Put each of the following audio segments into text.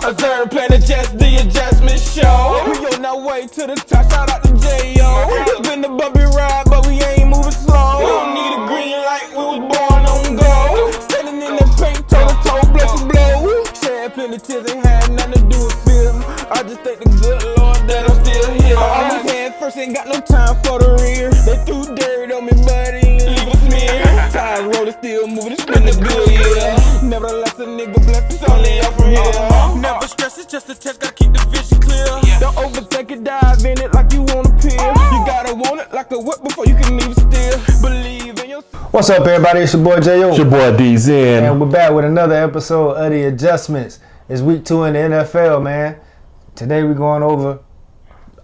Observe playing the Jets, the adjustment show. We on our way to the top, shout out to J.O. It's been a bumpy ride, but we ain't moving slow. We don't need a green light, we was born on go. Standing in the paint, toe to toe, blow for blow. Shed plenty tears, ain't had nothing to do with fear. I just thank the good Lord that I'm still here. I almost head first, ain't got no time for the rear. They threw dirt on me, but it ain't leave a smear. Tires rolling, still moving, it's been a good year. Nevertheless, a nigga blessed, it's only up from here. Never stress, it's just a test, gotta keep the vision clear. Don't overthink it, dive in it like you want a pill. You gotta want it like a whip before you can even steal. Believe in yourself. What's up, everybody? It's your boy J.O. It's your boy D-Zen. And we're back with another episode of The Adjustments. It's week 2 in the NFL, man. Today we're going over,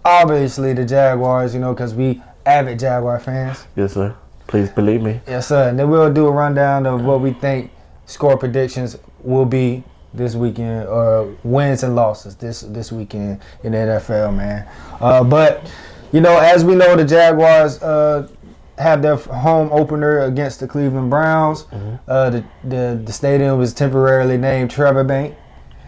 obviously, the Jaguars, because we avid Jaguar fans. Yes, sir. Please believe me. Yes, sir. And then we'll do a rundown of what we think score predictions will be this weekend, or wins and losses this weekend in the NFL, man. But, as we know, the Jaguars have their home opener against the Cleveland Browns. The stadium was temporarily named Trevor Bank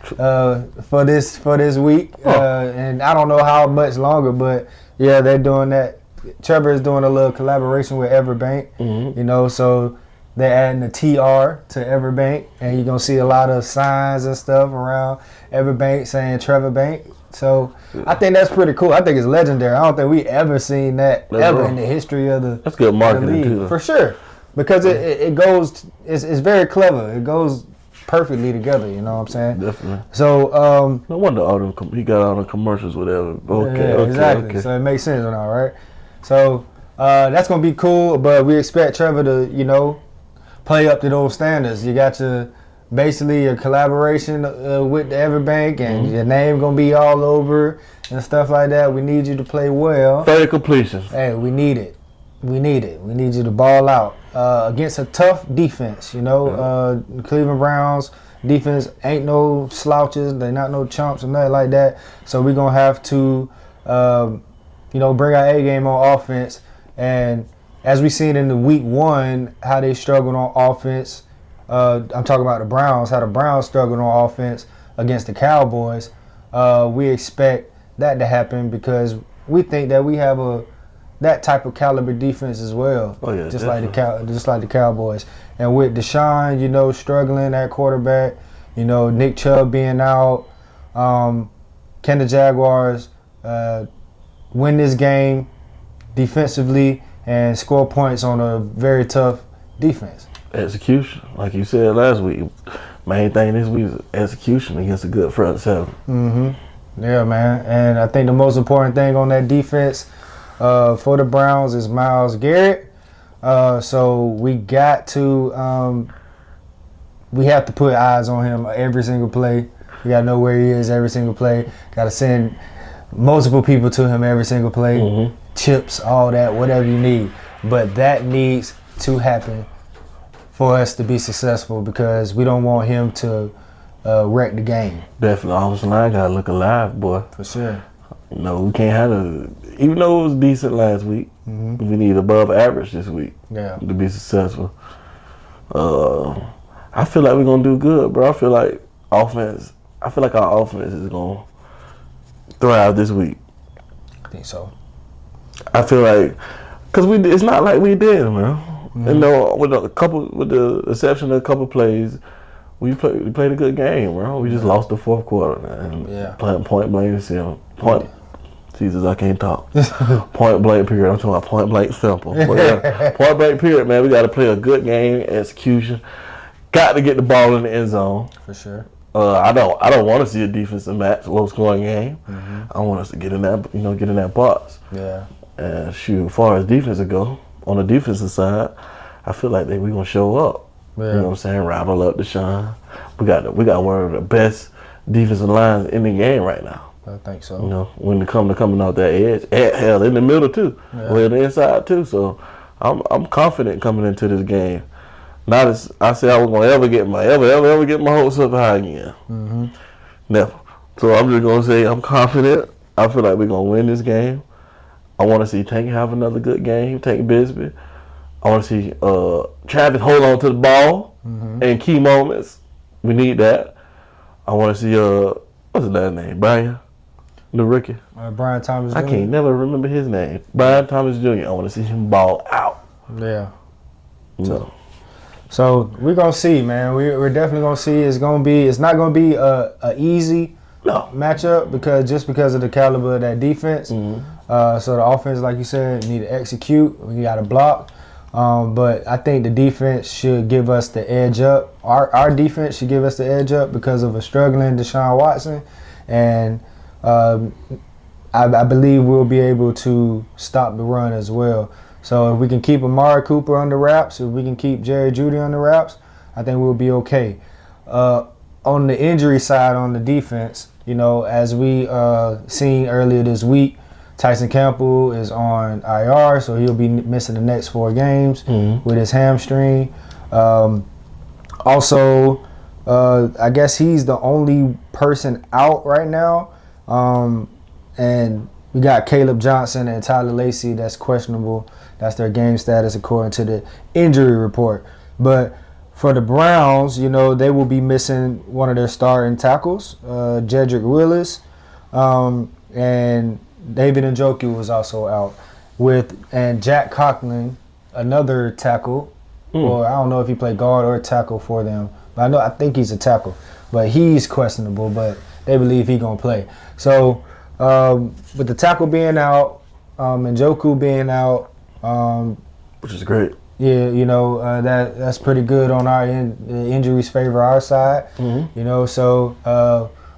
for this week. And I don't know how much longer, but, yeah, they're doing that. Trevor is doing a little collaboration with Everbank, so they're adding a TR to Everbank, and you're going to see a lot of signs and stuff around Everbank saying Trevor Bank. So I think that's pretty cool. I think it's legendary. I don't think we ever seen that ever in the history of the That's good marketing too. For sure. Because it goes, it's very clever. It goes perfectly together, you know what I'm saying? Definitely. So no wonder he got all the commercials, whatever. Okay, exactly. Okay. So it makes sense now, right? So that's gonna be cool, but we expect Trevor to, play up to those standards. You got basically a collaboration with the Everbank, and your name gonna be all over and stuff like that. We need you to play well. 30 completions. Hey, we need it. We need you to ball out against a tough defense. Cleveland Browns defense ain't no slouches. They not no chumps or nothing like that. So we're gonna have to, bring our A game on offense. And as we seen in the week 1, how they struggled on offense. I'm talking about the Browns, how the Browns struggled on offense against the Cowboys. We expect that to happen because we think that we have that type of caliber defense as well. Oh yeah, just like the Cowboys. And with Deshaun, struggling at quarterback, Nick Chubb being out, can the Jaguars win this game defensively and score points on a very tough defense? Execution, like you said last week. Main thing this week is execution against a good front seven. Yeah, man. And I think the most important thing on that defense for the Browns is Myles Garrett. So we got to we have to put eyes on him every single play. We got to know where he is every single play. Got to send multiple people to him every single play. Chips, all that, whatever you need. But that needs to happen for us to be successful because we don't want him to wreck the game. Definitely, offensive line gotta look alive, boy. For sure. We can't have even though it was decent last week, we need above average this week to be successful. I feel like we're gonna do good, bro. I feel like our offense is gonna thrive this week. I think so. I feel like, cause it's not like we did, man. With the exception of a couple plays, we played a good game, bro. We just lost the fourth quarter, man. Playing point blank Jesus, I can't talk. Point blank period. I'm talking about point blank simple. Point blank period, man. We got to play a good game, execution. Got to get the ball in the end zone. For sure. I don't want to see a defensive match, low scoring game. I want us to get in that box. Yeah. And shoot, as far as defense go, on the defensive side, I feel like we're gonna show up. Yeah. You know what I'm saying? Rattle up Deshaun. We got one of the best defensive lines in the game right now. I think so. When it comes to coming out that edge, hell, in the middle too, or the inside too. So I'm confident coming into this game. Not as I said I was gonna ever get my hopes up high again. Never. So I'm just gonna say I'm confident. I feel like we're gonna win this game. I want to see Tank have another good game, Tank Bisbee. I want to see Travis hold on to the ball in key moments. We need that. I want to see What's his last name? Brian, the rookie. Brian Thomas Jr. I can't never remember his name. Brian Thomas Jr. I want to see him ball out. Yeah. No. So we're gonna see, man. We're definitely gonna see. It's not gonna be a easy matchup because of the caliber of that defense. So the offense, like you said, need to execute. We got to block. But I think the defense should give us the edge up. Our defense should give us the edge up because of a struggling Deshaun Watson, and I believe we'll be able to stop the run as well. So if we can keep Amari Cooper under wraps, if we can keep Jerry Jeudy under wraps, I think we'll be okay. On the injury side, on the defense, as we seen earlier this week, Tyson Campbell is on IR, so he'll be missing the next 4 games with his hamstring. Also, I guess he's the only person out right now. And we got Caleb Johnson and Tyler Lacey that's questionable. That's their game status according to the injury report. But for the Browns, they will be missing one of their starting tackles, Jedrick Willis, and David Njoku was also out and Jack Conklin, another tackle, or I don't know if he played guard or tackle for them, but I think he's a tackle, but he's questionable, but they believe he's gonna play. So with the tackle being out, Njoku being out, which is great. Yeah, that's pretty good on our end. The injuries favor our side. So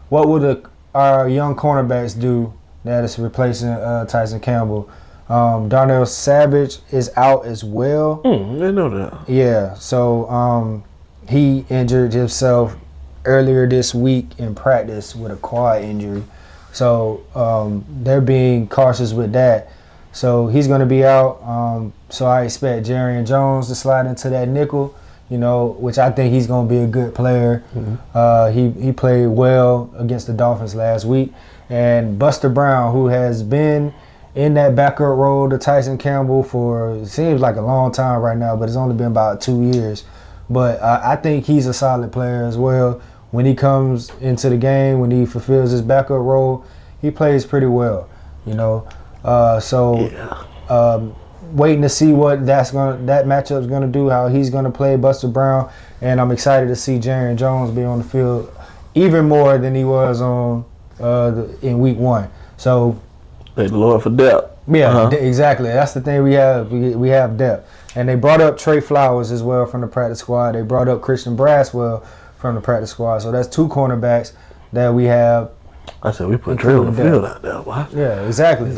what will our young cornerbacks do that is replacing Tyson Campbell? Darnell Savage is out as well. I didn't know that. Yeah, so he injured himself earlier this week in practice with a quad injury. So they're being cautious with that. So he's going to be out. So I expect Jarrian Jones to slide into that nickel, which I think he's going to be a good player. He played well against the Dolphins last week. And Buster Brown, who has been in that backup role to Tyson Campbell for, it seems like a long time right now, but it's only been about 2 years. But I think he's a solid player as well. When he comes into the game, when he fulfills his backup role, he plays pretty well, waiting to see what that matchup's gonna do, how he's gonna play Buster Brown, and I'm excited to see Jarrian Jones be on the field even more than he was on in week 1. So thank the Lord for depth. Yeah, exactly. That's the thing we have. We have depth, and they brought up Trey Flowers as well from the practice squad. They brought up Christian Braswell from the practice squad. So that's 2 cornerbacks that we have. I said we put Trey on the field out there. Why? Yeah, exactly.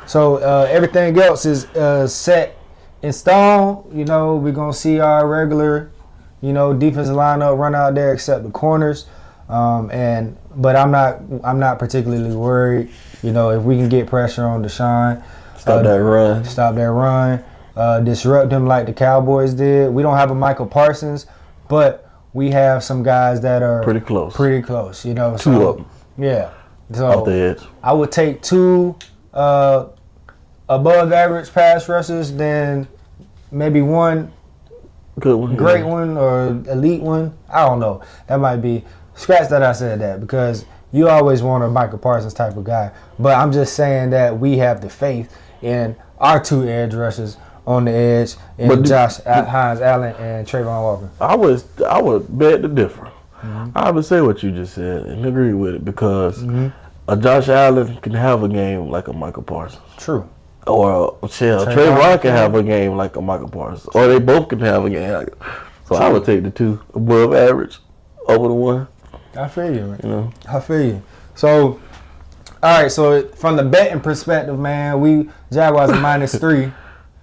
So everything else is set in stone. We're gonna see our regular, defensive lineup run out there except the corners. But I'm not particularly worried. If we can get pressure on Deshaun, stop that run, disrupt him like the Cowboys did. We don't have a Michael Parsons, but we have some guys that are pretty close. 2 of them. Yeah. So off the edge. I would take 2 above average pass rushers, then maybe 1 good one, great one or elite one. I don't know. That might be. Scratch that I said that, because you always want a Michael Parsons type of guy. But I'm just saying that we have the faith in our 2 edge rushers on the edge, and Josh Hines Allen and Trayvon Walker. I would bet the differ. I would say what you just said and agree with it, because a Josh Allen can have a game like a Michael Parsons. True. Or Trayvon can have a game like a Michael Parsons. Or they both can have a game. So I would take the 2 above average over the 1. I feel you, man. I feel you. So, all right. So from the betting perspective, man, we Jaguars are -3.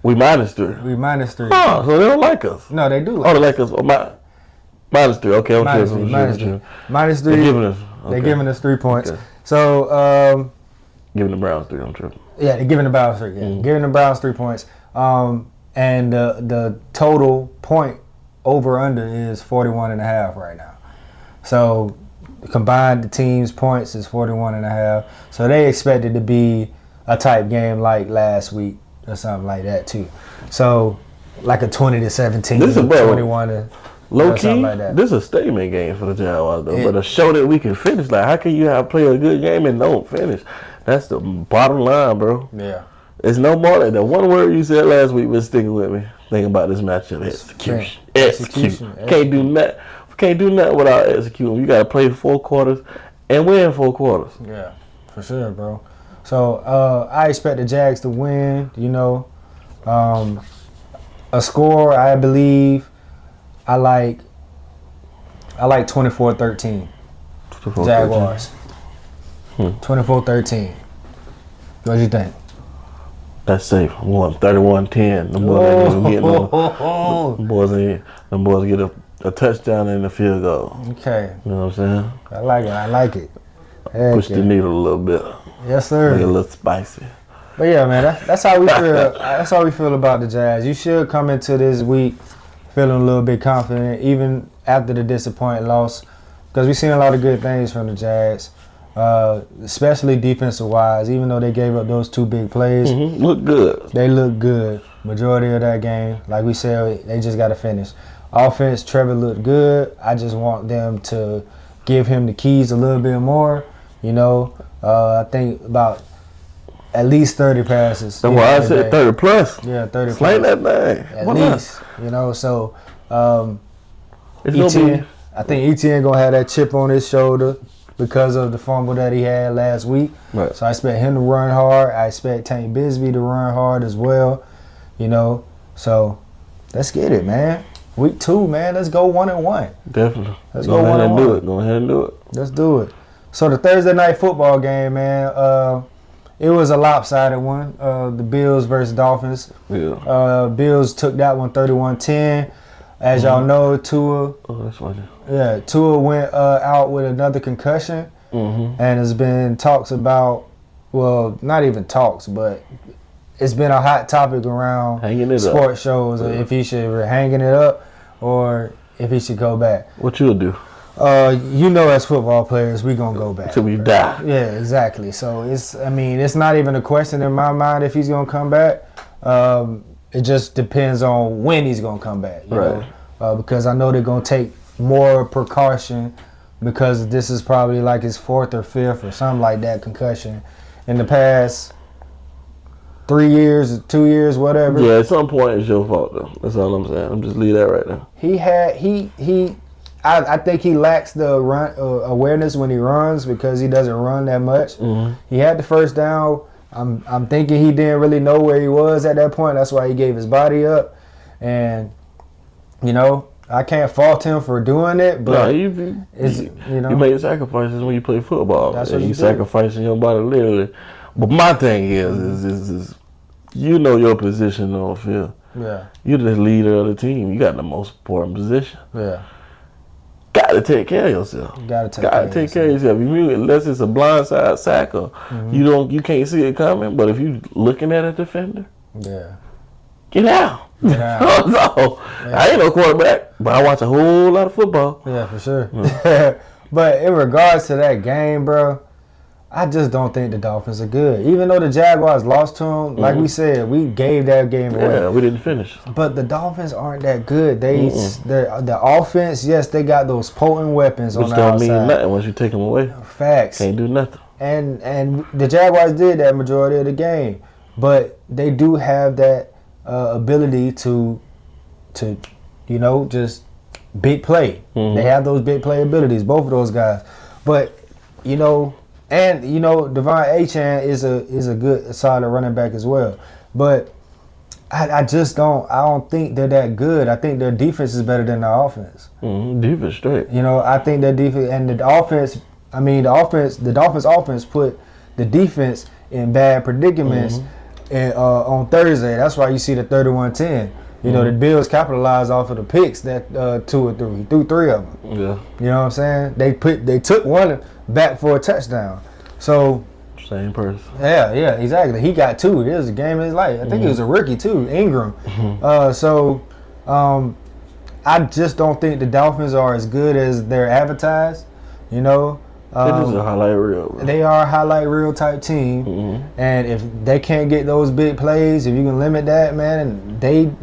We -3. We -3. Oh, so they don't like us. No, they do. They like us. -3. Okay, I'm -3. -3. They're giving us. Okay. They're giving us 3 points. Okay. So, giving the Browns 3. I'm tripping. Yeah, they're giving the Browns 3. Yeah. Giving the Browns 3 points. And the total point over under is 41.5 right now. So combined, the team's points is 41.5. So they expect it to be a type game like last week or something like that too. So like a 20-17, this is 21. Low something key, like that. this is a statement game for the Jaguars, though. It- But a show that we can finish. Like, how can you play a good game and don't finish? That's the bottom line, bro. Yeah. It's no more than that. One word you said last week was sticking with me. Thinking about this matchup, execution. Execution. Can't do nothing. Can't do nothing without executing. You got to play 4 quarters and win 4 quarters. Yeah, for sure, bro. So I expect the Jags to win. You know, a score. I believe. I like 24-13. Jaguars. 24-13. What do you think? That's safe. I'm going 31-10. Them boys ain't getting no. Them boys get a touchdown and a field goal. Okay. You know what I'm saying? I like it. Heck Push the needle a little bit. Yes, sir. Make it a little spicy. But yeah, man, that's how we feel. That's how we feel about the Jazz. You should come into this week feeling a little bit confident, even after the disappointing loss, because we've seen a lot of good things from the Jags, especially defensive wise. Even though they gave up those 2 big plays, Look good. they look good. Majority of that game, like we said, they just got to finish. Offense, Trevor looked good. I just want them to give him the keys a little bit more. You know, I think about at least 30 passes. That's why I said 30 plus. Yeah, 30 Slang plus. that thing. At Why least, you know, so It's gonna ETN, I think ETN going to have that chip on his shoulder because of the fumble that he had last week. Right. So I expect him to run hard. I expect Tank Bisbee to run hard as well, you know. So let's get it, man. Week 2, man. Let's go 1-1. Definitely. Let's go go ahead and 1-1. do it. Go ahead and do it. Let's do it. So the Thursday night football game, man, it was a lopsided one. The Bills versus Dolphins. Yeah. Bills took that one 31-10. As y'all know, Tua Oh, that's funny. Tua went out with another concussion, and there's been talks about, well, not even talks, but it's been a hot topic around Hanging it sports up. shows if he should be hanging it up or if he should go back. What you'll do? You know, as football players, we gonna go back Till we die. Yeah, exactly. So it's not even a question in my mind if he's gonna come back. It just depends on when he's gonna come back, you Right. know? Because I know they're gonna take more precaution because this is probably like his 4th or 5th or something like that concussion in the past 3 years, 2 years, whatever. Yeah, at some point it's your fault though. That's all I'm saying. I'm just leave that right now. I think he lacks the run awareness when he runs because he doesn't run that much. He had the first down. I'm thinking he didn't really know where he was at that point. That's why he gave his body up. And, you know, I can't fault him for doing it, but you know, make sacrifices when you play football. That's and what you you do. sacrificing your body literally. But my thing is you know your position on the field. Yeah. You're the leader of the team. You got the most important position. Yeah. Got to take care of yourself. You gotta take care of yourself. Unless it's a blindside sack or you can't see it coming. But if you looking at a defender, Yeah. get out. Yeah. No, I ain't no quarterback, but I watch a whole lot of football. Yeah, for sure. But in regards to that game, bro, I just don't think the Dolphins are good. Even though the Jaguars lost to them, like we said, we gave that game away. Yeah, we didn't finish. But the Dolphins aren't that good. The offense, yes, they got those potent weapons on Which the don't outside. mean nothing once you take them away. Facts. Can't do nothing. And the Jaguars did that majority of the game, but they do have that ability to you know, just big play. They have those big play abilities, both of those guys. But you know, and you know, Devon Achane is a good solid running back as well. But I don't think they're that good. I think their defense is better than their offense. Defense straight. You know, I think their defense and the offense. I mean, the Dolphins' offense put the defense in bad predicaments. And on Thursday, that's why you see the 31-10. You know, the Bills capitalized off of the picks that 2 or 3. He threw 3 of them. Yeah. You know what I'm saying? They took one back for a touchdown. So Same person. yeah, exactly. He got 2. It was a game of his life. I think he was a rookie too, Ingram. I just don't think the Dolphins are as good as they're advertised. You know. It is a highlight reel, bro. They are a highlight reel type team, and if they can't get those big plays, if you can limit that, man,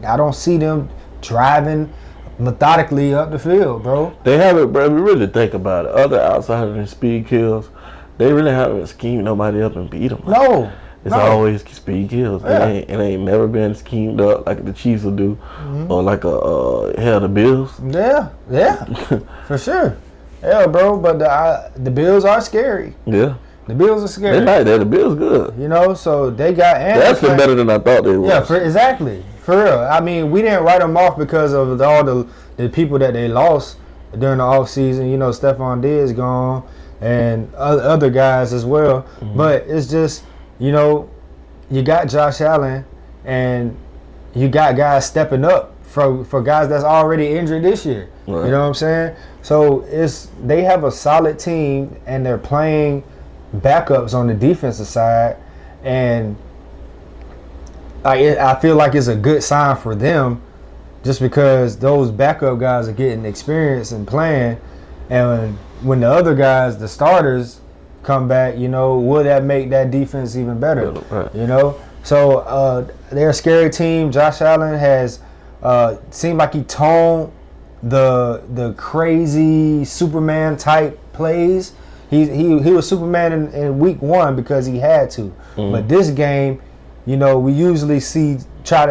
I don't see them driving methodically up the field, bro. They haven't, bro. If you really think about it, other outsiders and speed kills, they really haven't schemed nobody up and beat them. No. It's always speed kills. Yeah. It ain't never been schemed up like the Chiefs will do, or like the Bills. Yeah, for sure. Yeah, bro. But the Bills are scary. Yeah, the Bills are scary. They like that. The Bills good. You know, so they got They're actually better than I thought they were. Yeah, exactly. For real. I mean, we didn't write them off because of all the people that they lost during the offseason. You know, Stephon Diggs gone and other guys as well. But it's just, you know, you got Josh Allen and you got guys stepping up for guys that's already injured this year. Right. You know what I'm saying? So they have a solid team and they're playing backups on the defensive side, and I feel like it's a good sign for them just because those backup guys are getting experience and playing, and when the other guys, the starters, come back, you know, will that make that defense even better? Right. You know? So they're a scary team. Josh Allen has seemed like he toned the crazy Superman type plays. He was Superman in week 1 because he had to. But this game, you know, we usually see Josh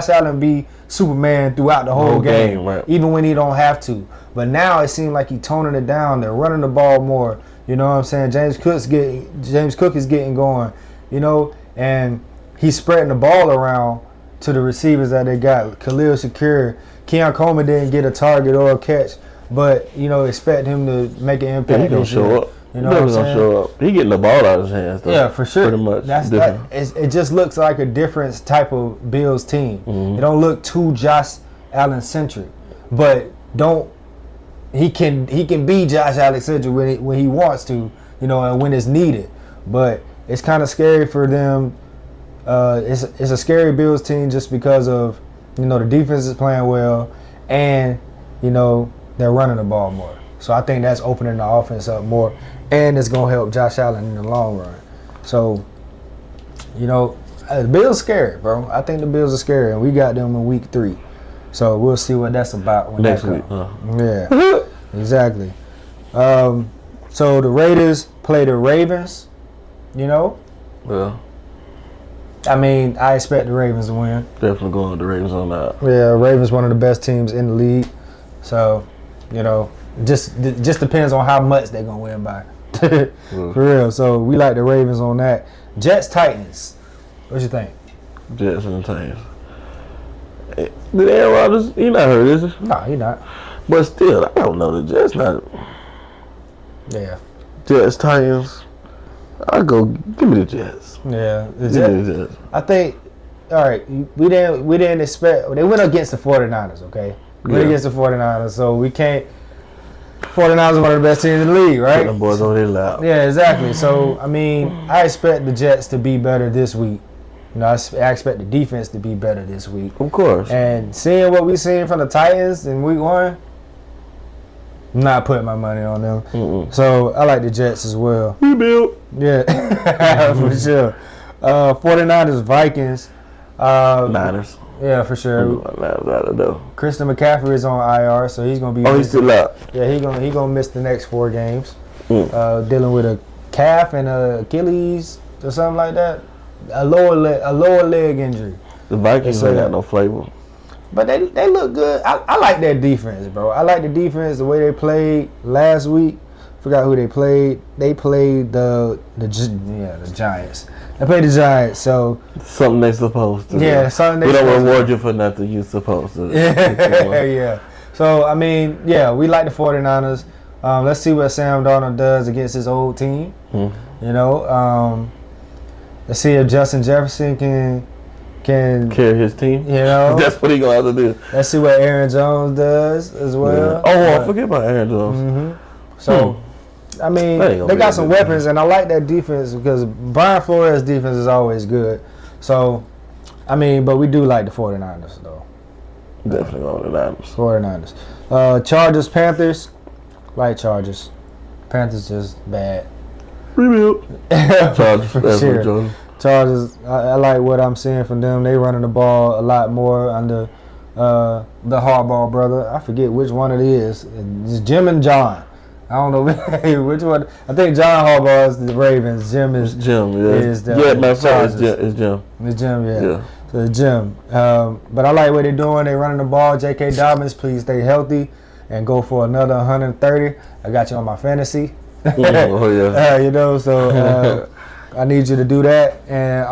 Allen be Superman throughout the whole game, right. Even when he don't have to. But now it seems like he's toning it down. They're running the ball more. You know what I'm saying? James Cook is getting going. You know, and he's spreading the ball around to the receivers that they got. Khalil Shakir, Keon Coleman didn't get a target or a catch, but you know, expect him to make an impact. He gonna show up. You know what I'm saying? Show up. He getting the ball out of his hands. Though. Yeah, for sure. Pretty much. It just looks like a different type of Bills team. It don't look too Josh Allen centric, but he can be Josh Allen centric when he wants to, you know, and when it's needed. But it's kind of scary for them. It's a scary Bills team just because of, you know, the defense is playing well, and you know they're running the ball more. So I think that's opening the offense up more, and it's gonna help Josh Allen in the long run. So, you know, the Bills scary, bro. I think the Bills are scary, and we got them in week 3. So we'll see what that's about when next that week. comes. Yeah, exactly. So the Raiders play the Ravens. You know. Well. I mean, I expect the Ravens to win. Definitely going with the Ravens on that. Yeah, Ravens one of the best teams in the league. So, you know, just depends on how much they're gonna win by. For real. So we like the Ravens on that. Jets Titans. What you think? Jets and the Titans. Did Aaron Rodgers? He not hurt, is he? No, he not. But still, I don't know the Jets. Not. Yeah. Jets Titans. Give me the Jets. Yeah, the Jets. I think. All right, we didn't expect. They went against the 49ers. Okay, went against the 49ers, so we can't. 49ers are one of the best teams in the league, right? Them boys on their lap. Yeah, exactly. So I mean, I expect the Jets to be better this week. You know, I expect the defense to be better this week. Of course. And seeing what we seen from the Titans in week 1, I'm not putting my money on them. So I like the Jets as well. Rebuild. Yeah, for sure. 49ers, Vikings. Niners. Yeah, for sure. Christian McCaffrey is on IR, so he's gonna be. Oh, he's still out. Yeah, he gonna miss the next 4 games. Dealing with a calf and a Achilles or something like that. A lower leg injury. The Vikings ain't got no flavor. But they look good. I like that defense, bro. I like the defense, the way they played last week. Forgot who they played. They played the Giants. They played the Giants, so something they supposed to. Yeah, something they. We don't reward you for nothing you supposed to. Yeah. So I mean, yeah, we like the 49ers. Let's see what Sam Darnold does against his old team. You know, let's see if Justin Jefferson can carry his team. You know, that's what he gonna have to do. Let's see what Aaron Jones does as well. Yeah. I forget about Aaron Jones. So, I mean, they got some weapons, and I like that defense because Brian Flores' defense is always good. So, I mean, but we do like the 49ers, though. Definitely going with the Niners. 49ers. Chargers, Panthers. Like Chargers. Panthers just bad. Rebuild. Chargers. For sure. Chargers, I like what I'm seeing from them. They running the ball a lot more under the Harbaugh brother. I forget which one it is. It's Jim and John. I don't know which one. I think John Harbaugh is the Ravens. Jim is Jim. Yeah, is the Chargers. It's Jim. It's Jim. Yeah. Yeah. So it's Jim. But I like what they're doing. They're running the ball. J.K. Dobbins, please stay healthy and go for another 130. I got you on my fantasy. Oh yeah. You know, so I need you to do that. And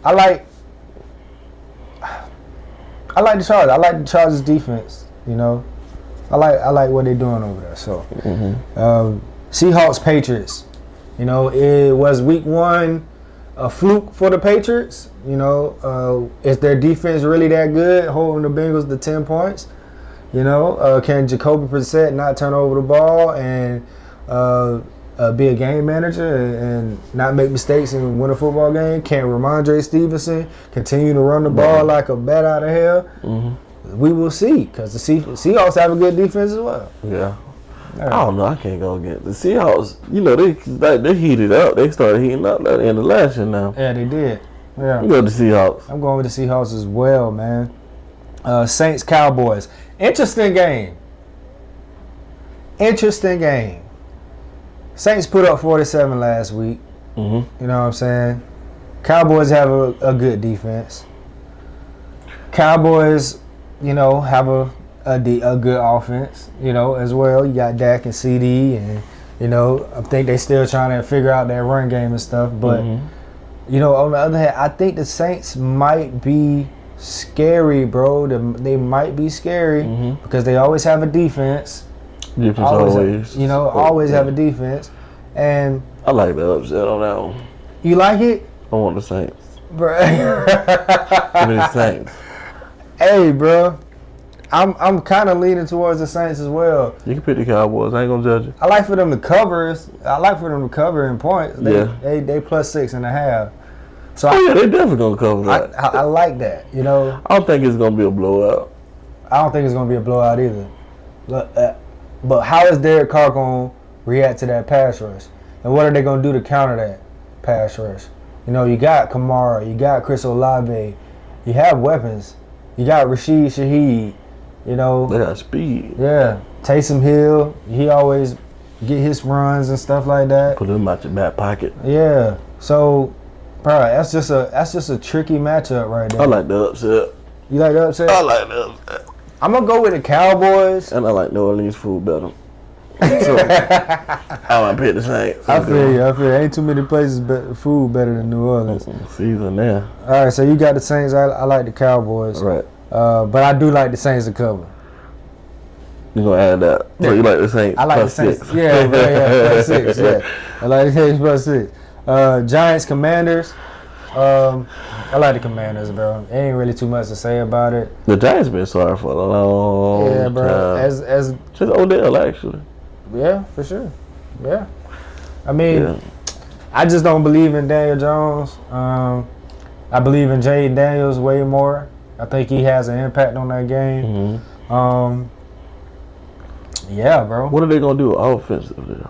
I like the Chargers. I like the Chargers defense. You know, I like what they're doing over there. So Seahawks Patriots. You know, it was week 1 a fluke for the Patriots. You know, is their defense really that good, holding the Bengals to 10 points? You know, can Jacoby Brissett not turn over the ball and be a game manager and not make mistakes and win a football game? Can Ramondre Stevenson continue to run the ball like a bat out of hell? We will see, because the Seahawks have a good defense as well. Yeah. I don't know. I can't go against the Seahawks. You know, they heated up. They started heating up at the end of last year now. Yeah, they did. Yeah. You go to the Seahawks. I'm going with the Seahawks as well, man. Saints Cowboys. Interesting game. Saints put up 47 last week. You know what I'm saying? Cowboys have a good defense. Cowboys, you know, have a good offense, you know, as well. You got Dak and CD, and, you know, I think they still trying to figure out their run game and stuff. But, you know, on the other hand, I think the Saints might be scary, bro. They might be scary because they always have a defense. Defense always. You know, always have a defense. And I like the upset on that one. You like it? I want the Saints. Bro. Give me the Saints. Hey, bro. I'm kind of leaning towards the Saints as well. You can pick the Cowboys. I ain't gonna judge you. I like for them to cover. I like for them to cover in points. They plus 6.5. So they definitely gonna cover that. I like that. You know. I don't think it's gonna be a blowout. I don't think it's gonna be a blowout either. But how is Derek Carr gonna react to that pass rush? And what are they gonna do to counter that pass rush? You know, you got Kamara, you got Chris Olave, you have weapons. You got Rashid Shaheed. You know, they got speed. Yeah, Taysom Hill. He always get his runs and stuff like that. Put him out your back pocket. Yeah. So, bro, that's just a tricky matchup right there. I like the upset. You like the upset? I like the upset. I'm gonna go with the Cowboys. And I like New Orleans food better. So I might pick the Saints. I feel you. Ain't too many places food better than New Orleans. Season there. All right, so you got the Saints. I like the Cowboys. Right. But I do like the Saints to cover. You gonna add that? So you like the Saints? I like plus the Saints. 6. Yeah, plus 6. Yeah, I like the Saints plus 6. Giants Commanders. I like the Commanders, bro. Ain't really too much to say about it. The Giants been sorry for a long time. Yeah, bro. As just Odell actually. Yeah, for sure. Yeah. I mean, I just don't believe in Daniel Jones. I believe in Jay Daniels way more. I think he has an impact on that game. Yeah, bro. What are they gonna do offensively?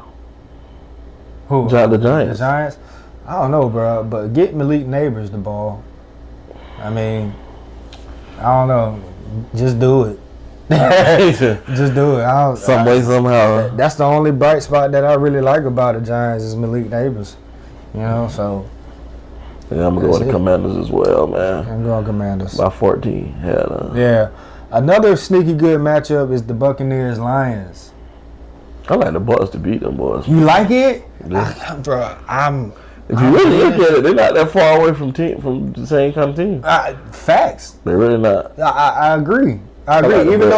Who? The Giants. The Giants. I don't know, bro. But get Malik Neighbors the ball. I mean, I don't know. Just do it. Just do it. Some way, somehow. That's the only bright spot that I really like about the Giants is Malik Neighbors. You know, so. Yeah, I'm going to go with the Commanders as well, man. I'm going Commanders. By 14. Yeah. Another sneaky good matchup is the Buccaneers-Lions. I like the Bucks to beat them boys. You like it? Yeah. Bro, if you really look at it, they're not that far away from the same kind of team. Facts. They're really not. I agree. Like even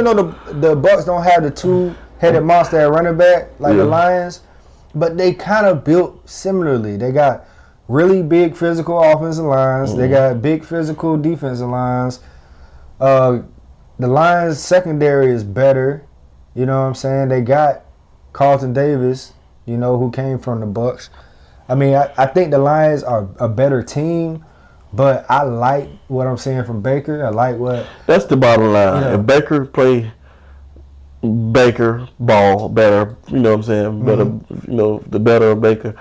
though the Bucks don't have the two-headed monster at running back like the Lions, but they kind of built similarly. They got really big physical offensive lines. They got big physical defensive lines. The Lions secondary is better. You know what I'm saying? They got Carlton Davis, you know, who came from the Bucks. I mean, I think the Lions are a better team, but I like what I'm seeing from Baker. I like what... That's the bottom line. You know, if Baker play Baker ball better, you know what I'm saying? Better, you know, the better of Baker,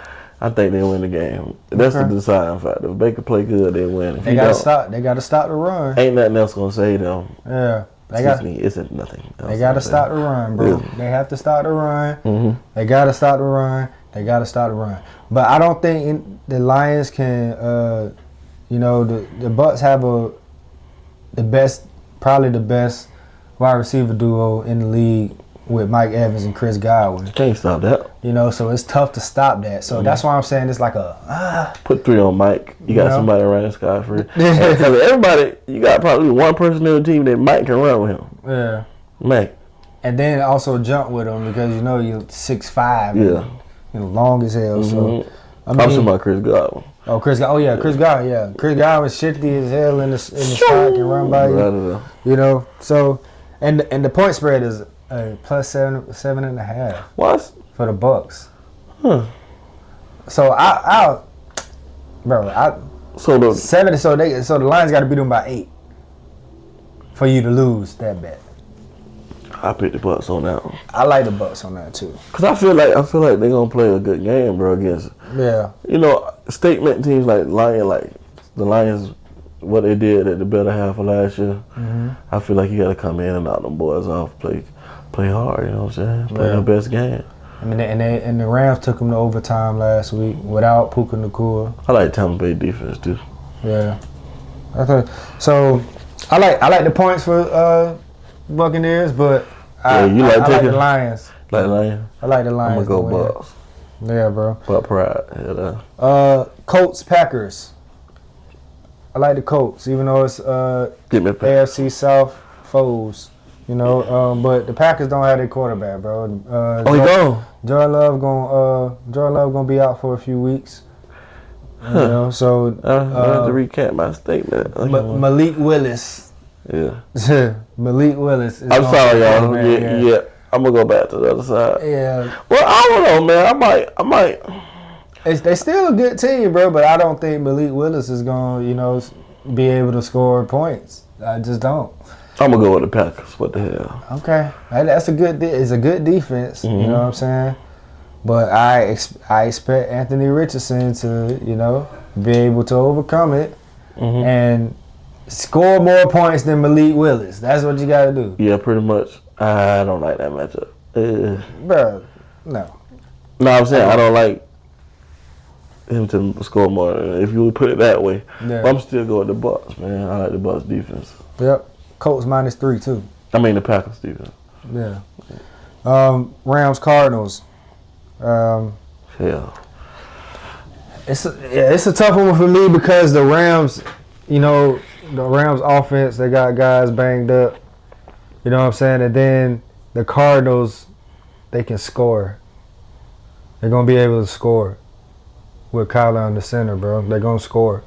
I think they win the game. That's the deciding factor. If Baker play good, they win. If They gotta stop. They gotta stop the run. Ain't nothing else gonna say them. Yeah. Isn't nothing. They gotta stop the run, bro. Yeah. They have to stop the run. Mm-hmm. They gotta stop the run. They gotta stop the run. But I don't think the Lions can. The Bucks have probably the best wide receiver duo in the league with Mike Evans and Chris Godwin. Can't stop that. So it's tough to stop that. So that's why I'm saying it's like Put 3 on Mike. You got somebody running Scott free. Everybody, you got probably one person in the team that Mike can run with him. Yeah. Mike. And then also jump with him because you're 6'5". Yeah. Long as hell. So I'm talking about Chris Godwin. Oh, Chris Godwin. Yeah, Chris Godwin shifty as hell in the spot, can run by you. So and the point spread is plus 7.5. What? For the Bucks. Huh. So So the 7. So the Lions got to beat them by 8 for you to lose that bet. I picked the Bucks on that one. I like the Bucks on that too. Cause I feel like they're gonna play a good game, bro. Against statement teams like the Lions, what they did at the better half of last year. Mm-hmm. I feel like you got to come in and knock them boys off, play hard. You know what I'm saying? Play their best game. I mean, and the Rams took them to overtime last week without Puka Nacua. I like Tampa Bay defense too. Yeah, so. I like the points for Buccaneers, but I like the Lions. Like Lions? I like the Lions. I'm gonna go Bucks. Yeah, bro. Buck pride. Colts Packers. I like the Colts, even though it's AFC South foes. But the Packers don't have their quarterback, bro. He gone. Jordan Love gonna be out for a few weeks. So I have to recap my statement. Malik Willis. Yeah. Malik Willis. I'm sorry, y'all. Yeah. I'm gonna go back to the other side. Yeah. Well, I don't know, man. I might. They still a good team, bro. But I don't think Malik Willis is gonna, be able to score points. I just don't. I'm gonna go with the Packers. What the hell? Okay, that's it's a good defense. Mm-hmm. You know what I'm saying? But I expect Anthony Richardson to, be able to overcome it and score more points than Malik Willis. That's what you got to do. Yeah, pretty much. I don't like that matchup. Bro, no. No, I'm saying I don't like him to score more. If you would put it that way. Yeah. But I'm still going with the Bucks, man. I like the Bucks defense. Yep. Colts -3 too. I mean the Packers defense. Yeah. Rams Cardinals. It's a tough one for me because the Rams, the Rams offense, they got guys banged up. You know what I'm saying? And then the Cardinals, they can score. They're going to be able to score with Kyler on the center, bro. They're going to score.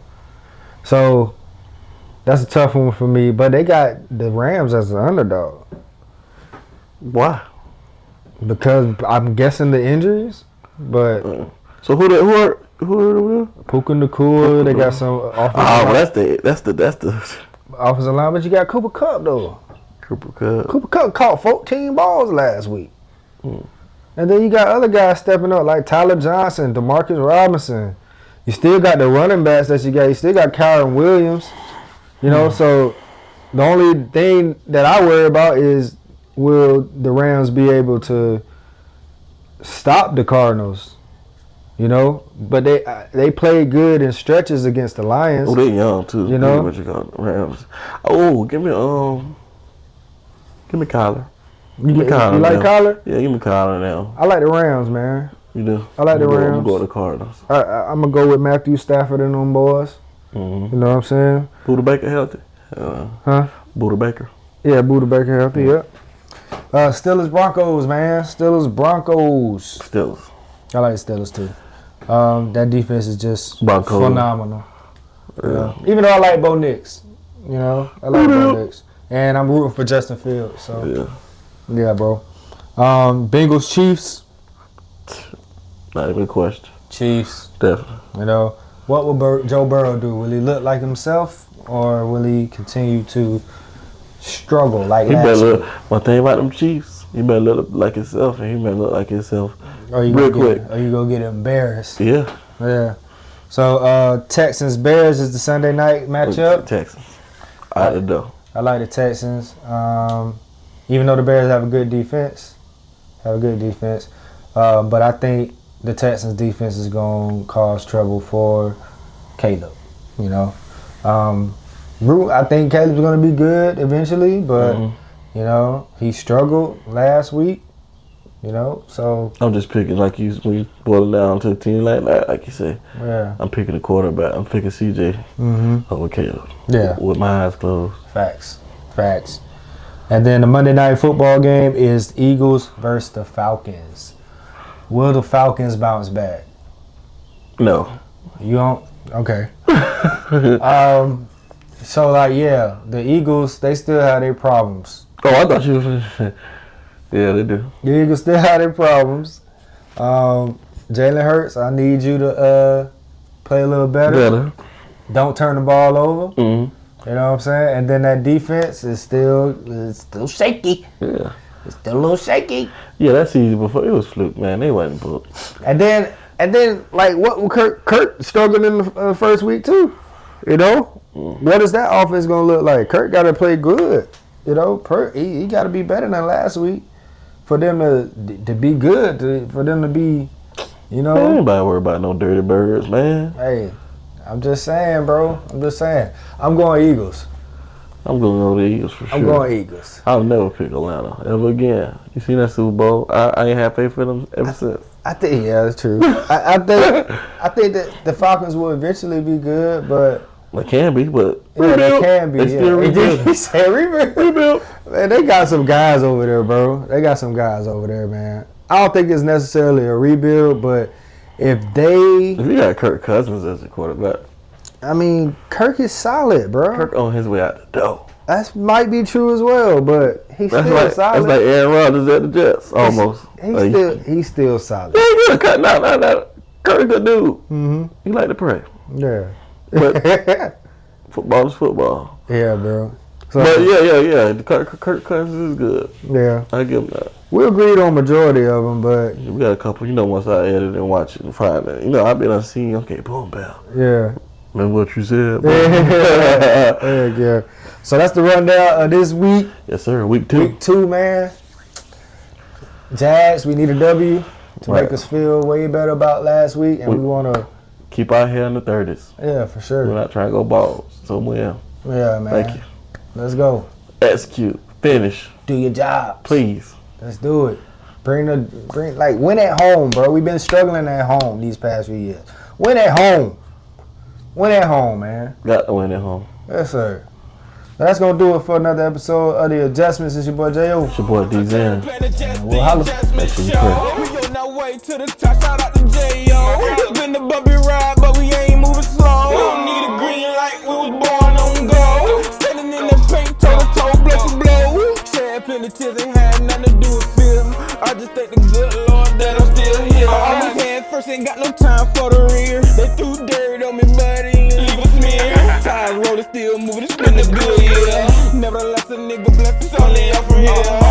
So that's a tough one for me. But they got the Rams as an underdog. Why? Because I'm guessing the injuries, but so who are Puka Nacua? They got some offensive. That's the offensive line, but you got Cooper Kupp though. Cooper Kupp caught 14 balls last week, and then you got other guys stepping up like Tyler Johnson, Demarcus Robinson. You still got the running backs that you got. You still got Kyron Williams. So the only thing that I worry about is, will the Rams be able to stop the Cardinals? But they played good in stretches against the Lions. Oh, they young too. What you call Rams? Oh, give me Kyler. You like Kyler? Yeah, give me Kyler now. I like the Rams, man. You do? I like the Rams. I'm going to the Cardinals. I'm gonna go with Matthew Stafford and them boys. Mm-hmm. You know what I'm saying? Buda Baker healthy? Buda Baker. Yeah, Buda Baker healthy. Yep. Steelers Broncos, man. Steelers. I like the Steelers too. That defense is just phenomenal. Yeah. Even though I like Bo Nix, I like Bo Nix, and I'm rooting for Justin Fields. So yeah, bro. Bengals Chiefs. Not even a question. Chiefs. Definitely. What will Joe Burrow do? Will he look like himself, or will he continue to struggle like last week? One thing about them Chiefs, he better look like himself, and he better look like himself real quick. Or you gonna get embarrassed. Yeah. Yeah. So Texans Bears is the Sunday night matchup. Texans. Out the door. I like the Texans. Even though the Bears have a good defense. But I think the Texans defense is going to cause trouble for Caleb. You know. I think Caleb's going to be good eventually, but you know, he struggled last week. You know, so I'm just picking when you boil it down to a team like that, like you say. Yeah. I'm picking a quarterback. I'm picking CJ over Caleb. Yeah. With my eyes closed. Facts. And then the Monday night football game is Eagles versus the Falcons. Will the Falcons bounce back? No. You don't? Okay. So the Eagles, they still have their problems. Oh, I thought you were. Yeah, they do. The Eagles still have their problems. Jalen Hurts, I need you to play a little better. Don't turn the ball over. Mm-hmm. You know what I'm saying? And then that defense is still shaky. Yeah. It's still a little shaky. Yeah, that season before it was fluke, man. They wasn't booked. And then like what Kurt struggled in the first week too. You know? What is that offense gonna look like? Kurt gotta play good. You know, he gotta be better than last week for them to be good, for them to be, you know. Ain't nobody worry about no dirty birds, man. Hey, I'm just saying, bro. I'm going Eagles. I'm going to go to the Eagles for sure. I'm going Eagles. I'll never pick Atlanta ever again. You seen that Super Bowl? I ain't had faith for them ever since. I think, yeah, that's true. I think that the Falcons will eventually be good, but they can be, but yeah, they can be. They still rebuild. He said rebuild. Man, they got some guys over there, bro. Man. I don't think it's necessarily a rebuild, but if you got Kirk Cousins as a quarterback, I mean, Kirk is solid, bro. Kirk on his way out the door. That might be true as well, but he's still solid. That's like Aaron Rodgers at the Jets, almost. He's still solid. Yeah, good. No. Kirk a good dude. Mm-hmm. He like to pray. Yeah. But football is football. Yeah, bro. So, but yeah. Kirk Cousins is good. Yeah. I give him that. We agreed on majority of them, but we got a couple. Once I edit and watch it and find it, I've been on scene. Okay, boom, bam. Yeah. Remember what you said? Yeah. So that's the rundown of this week. Yes, sir. Week 2. Week 2, man. Jags, we need a W to make us feel way better about last week, and we want to keep our hair in the 30s. Yeah, for sure. We're not trying to go balls. So yeah, man. Thank you. Let's go. Execute. Finish. Do your job. Please. Let's do it. Win at home, bro. We've been struggling at home these past few years. Win at home. Win at home, man. Got to win at home. Yes, sir. That's going to do it for another episode of The Adjustments. It's your boy, J.O. It's your boy, D-Zan. We'll holla. Make sure you pray. We on our way to the top. Shout out to J.O. It's been a bumpy ride, but we ain't moving slow. We don't need a green light. We was born on go. Standing in the paint, toe to toe, bless and blow. Shed plenty tears, ain't had nothing to do with film. I just thank the good Lord that I'm still here. I always had first, ain't got no time for the rear. They threw dirt on me, buddy, and leave a smear. Tires rolling, still moving, it's been a good year. Nevertheless, a nigga blessed, it's only up from here.